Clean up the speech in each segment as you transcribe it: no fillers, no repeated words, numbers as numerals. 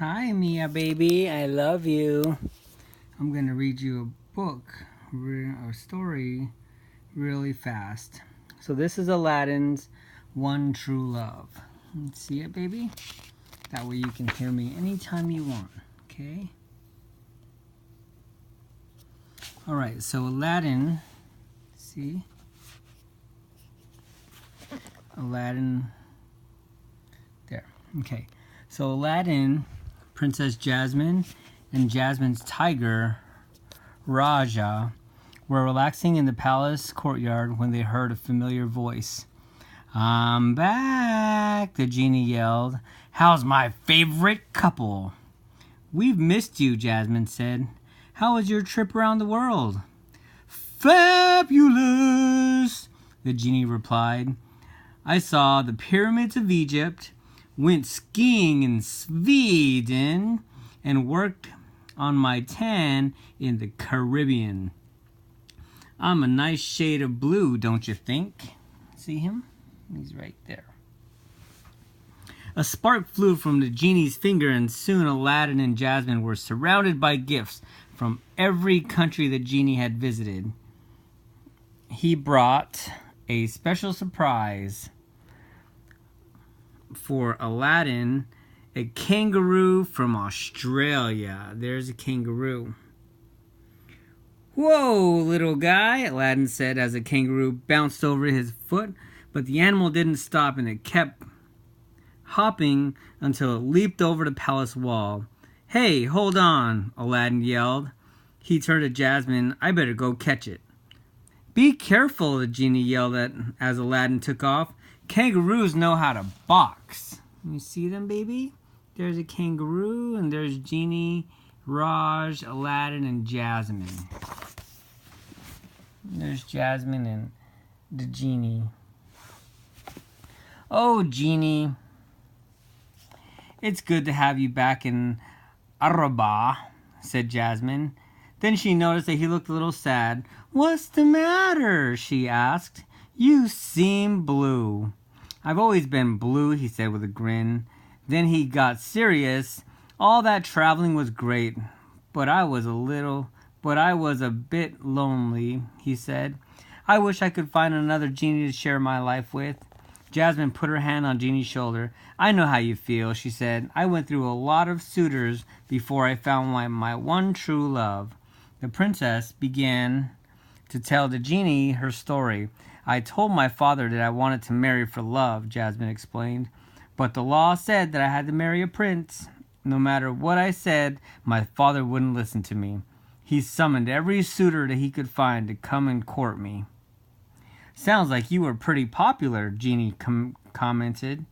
Hi, Mia baby. I love you. I'm going to read you a book, a story, really fast. So this is Aladdin's One True Love. See it, baby? That way you can hear me anytime you want, okay? Alright, so Aladdin, see? Aladdin, there, okay. So Aladdin, Princess Jasmine, and Jasmine's tiger, Raja, were relaxing in the palace courtyard when they heard a familiar voice. "I'm back," the genie yelled. "How's my favorite couple?" "We've missed you," Jasmine said. "How was your trip around the world?" "Fabulous," the genie replied. "I saw the pyramids of Egypt, went skiing in Sweden, and worked on my tan in the Caribbean. I'm a nice shade of blue, don't you think?" See him? He's right there. A spark flew from the genie's finger, and soon Aladdin and Jasmine were surrounded by gifts from every country the genie had visited. He brought a special surprise for Aladdin, a kangaroo from Australia. There's a kangaroo. "Whoa, little guy," Aladdin said as a kangaroo bounced over his foot, but the animal didn't stop and it kept hopping until it leaped over the palace wall. "Hey, hold on," Aladdin yelled. He turned to Jasmine. "I better go catch it." "Be careful," the genie yelled as Aladdin took off. "Kangaroos know how to box." You see them, baby? There's a kangaroo, and there's Genie, Raj, Aladdin, and Jasmine. There's Jasmine and the genie. "Oh, Genie, it's good to have you back in Araba," said Jasmine. Then she noticed that he looked a little sad. "What's the matter?" she asked. "You seem blue." "I've always been blue," he said with a grin. Then he got serious. "All that traveling was great, but I was a bit lonely," he said. "I wish I could find another genie to share my life with." Jasmine put her hand on Genie's shoulder. "I know how you feel," she said. "I went through a lot of suitors before I found my one true love." The princess began to tell the genie her story. "I told my father that I wanted to marry for love," Jasmine explained. "But the law said that I had to marry a prince. No matter what I said, my father wouldn't listen to me. He summoned every suitor that he could find to come and court me." "Sounds like you were pretty popular," Genie commented.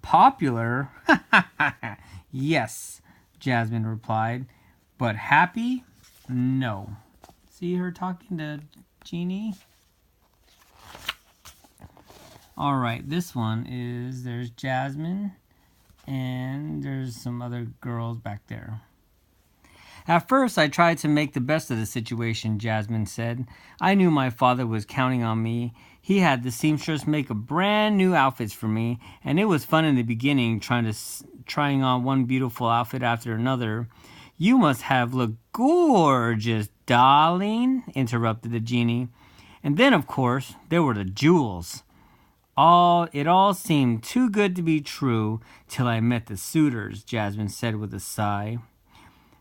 "Popular?" "Yes," Jasmine replied. "But happy? No." See her talking to Genie? Alright, this one is, there's Jasmine, and there's some other girls back there. "At first, I tried to make the best of the situation," Jasmine said. "I knew my father was counting on me. He had the seamstress make a brand new outfits for me, and it was fun in the beginning trying on one beautiful outfit after another." "You must have looked gorgeous, darling," interrupted the genie. "And then, of course, there were the jewels. It all seemed too good to be true till I met the suitors," Jasmine said with a sigh.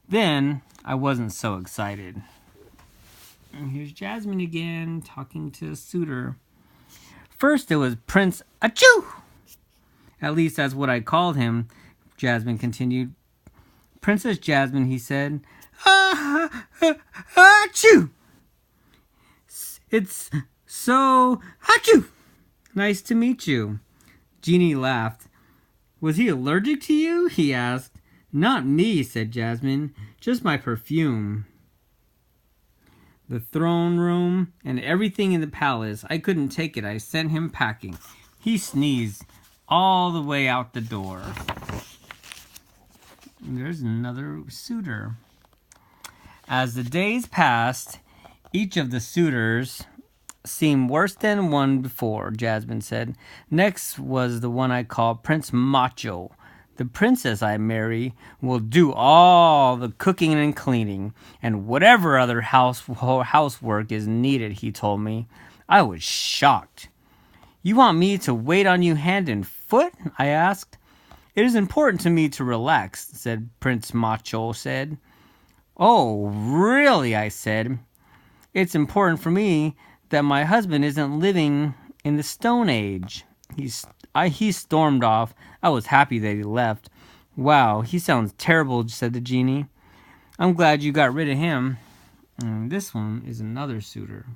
"Then I wasn't so excited." And here's Jasmine again talking to a suitor. "First it was Prince Achoo. At least that's what I called him," Jasmine continued. "Princess Jasmine," he said. Achoo! It's so achoo! Nice to meet you." Genie laughed. "Was he allergic to you?" he asked. "Not me," said Jasmine. "Just my perfume. The throne room and everything in the palace. I couldn't take it. I sent him packing." He sneezed all the way out the door. There's another suitor. As the days passed, each of the suitors seemed worse than one before, Jasmine said. "Next was the one I called Prince Macho. The princess I marry will do all the cooking and cleaning, and whatever other housework is needed, he told me. I was shocked. You want me to wait on you hand and foot? I asked. It is important to me to relax, said Prince Macho said. Oh, really? I said. It's important for me that my husband isn't living in the Stone Age. He stormed off. I was happy that he left. Wow, he sounds terrible, said the genie. I'm glad you got rid of him. And this one is another suitor.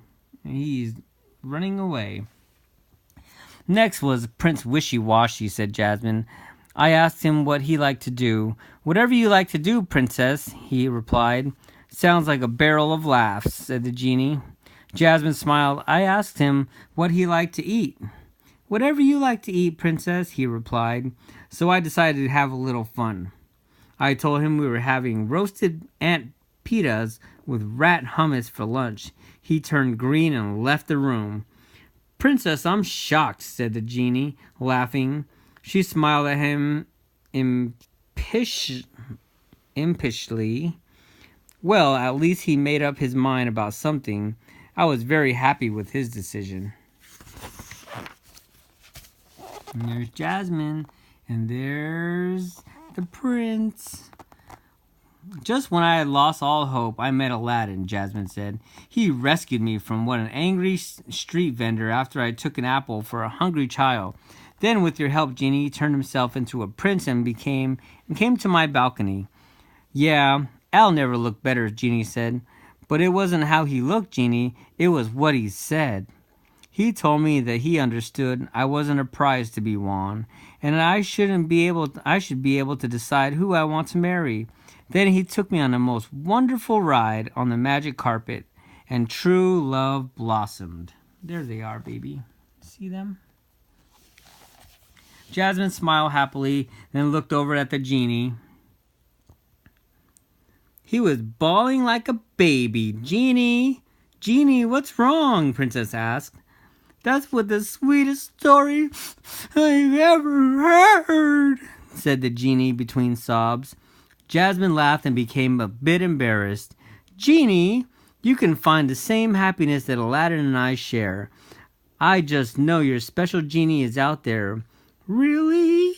He's running away. Next was Prince Wishy-Washy, said Jasmine. I asked him what he liked to do. Whatever you like to do, princess, he replied. Sounds like a barrel of laughs, said the genie. Jasmine smiled. I asked him what he liked to eat. Whatever you like to eat, princess, he replied. So I decided to have a little fun. I told him we were having roasted ant pitas with rat hummus for lunch. He turned green and left the room. Princess, I'm shocked, said the genie, laughing. She smiled at him impishly. Well, at least he made up his mind about something. I was very happy with his decision. And there's Jasmine, and there's the prince. Just when I had lost all hope, I met Aladdin, Jasmine said. He rescued me from an angry street vendor after I took an apple for a hungry child. Then, with your help, Genie, he turned himself into a prince and came to my balcony. Yeah, Al never looked better, Genie said. But it wasn't how he looked, Genie. It was what he said. He told me that he understood I wasn't a prize to be won, and I should be able to decide who I want to marry. Then he took me on the most wonderful ride on the magic carpet, and true love blossomed. There they are, baby. See them? Jasmine smiled happily, then looked over at the genie. He was bawling like a baby. Genie, what's wrong? Princess asked. That's what the sweetest story I've ever heard, said the genie between sobs. Jasmine laughed and became a bit embarrassed. Genie, you can find the same happiness that Aladdin and I share. I just know your special genie is out there. Really?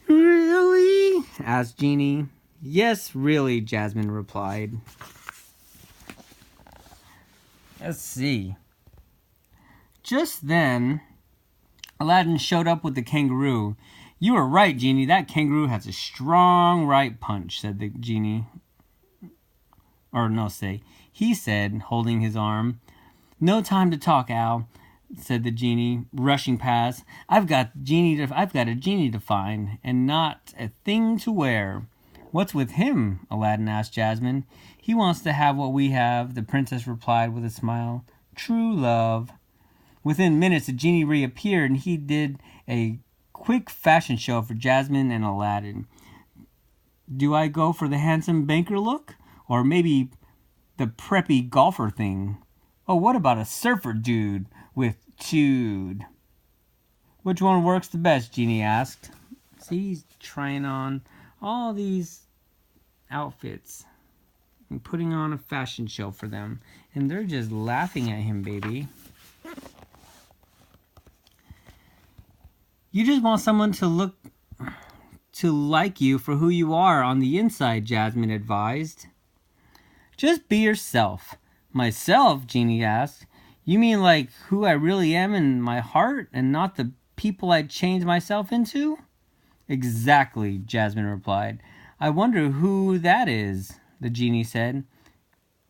Really? Asked Genie. Yes, really, Jasmine replied. Let's see. Just then, Aladdin showed up with the kangaroo. You were right, Genie. That kangaroo has a strong right punch, said the genie. He said, holding his arm. No time to talk, Al, said the genie, rushing past. I've got a genie to find, and not a thing to wear. What's with him? Aladdin asked Jasmine. He wants to have what we have, the princess replied with a smile. True love. Within minutes, the genie reappeared, and he did a quick fashion show for Jasmine and Aladdin. Do I go for the handsome banker look? Or maybe the preppy golfer thing? Oh, what about a surfer dude with tude? Which one works the best, Genie asked. See, he's trying on all these outfits and putting on a fashion show for them. And they're just laughing at him, baby. You just want someone to like you for who you are on the inside, Jasmine advised. Just be yourself. Myself? Genie asked. You mean like who I really am in my heart and not the people I changed myself into? Exactly, Jasmine replied. I wonder who that is, the genie said.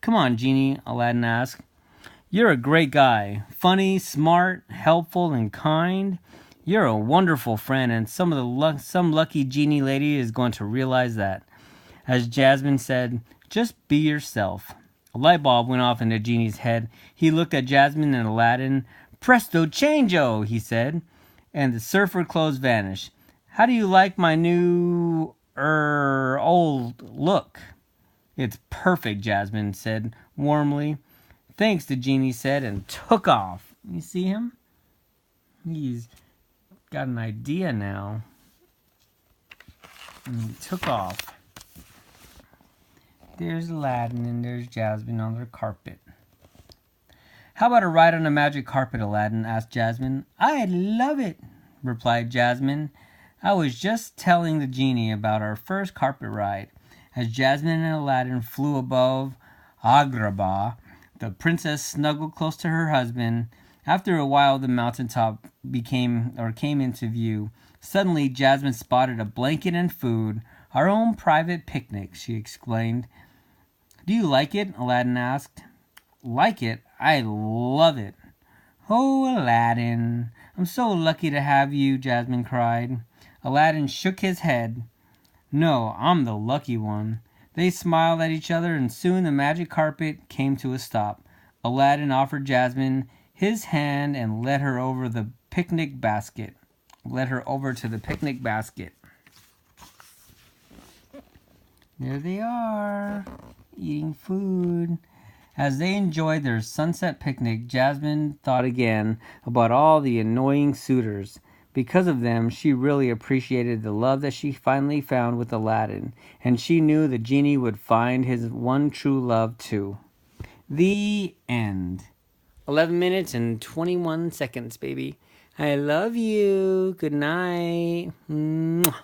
Come on, Genie, Aladdin asked. You're a great guy. Funny, smart, helpful, and kind. You're a wonderful friend, and some lucky genie lady is going to realize that. As Jasmine said, just be yourself. A light bulb went off in the genie's head. He looked at Jasmine and Aladdin. Presto changeo, he said, and the surfer clothes vanished. How do you like my new, old look? It's perfect, Jasmine said warmly. Thanks, the genie said, and took off. You see him? He's got an idea now. And he took off. There's Aladdin and there's Jasmine on their carpet. How about a ride on a magic carpet, Aladdin? Asked Jasmine. I'd love it, replied Jasmine. I was just telling the genie about our first carpet ride. As Jasmine and Aladdin flew above Agrabah, the princess snuggled close to her husband. After a while, the mountaintop came into view. Suddenly, Jasmine spotted a blanket and food. Our own private picnic, she exclaimed. Do you like it? Aladdin asked. Like it? I love it. Oh, Aladdin, I'm so lucky to have you, Jasmine cried. Aladdin shook his head. No, I'm the lucky one. They smiled at each other, and soon the magic carpet came to a stop. Aladdin offered Jasmine his hand and led her over to the picnic basket. There they are, eating food. As they enjoyed their sunset picnic, Jasmine thought again about all the annoying suitors. Because of them, she really appreciated the love that she finally found with Aladdin, and she knew the genie would find his one true love too. The end. 11 minutes and 21 seconds, baby. I love you. Good night. Mwah.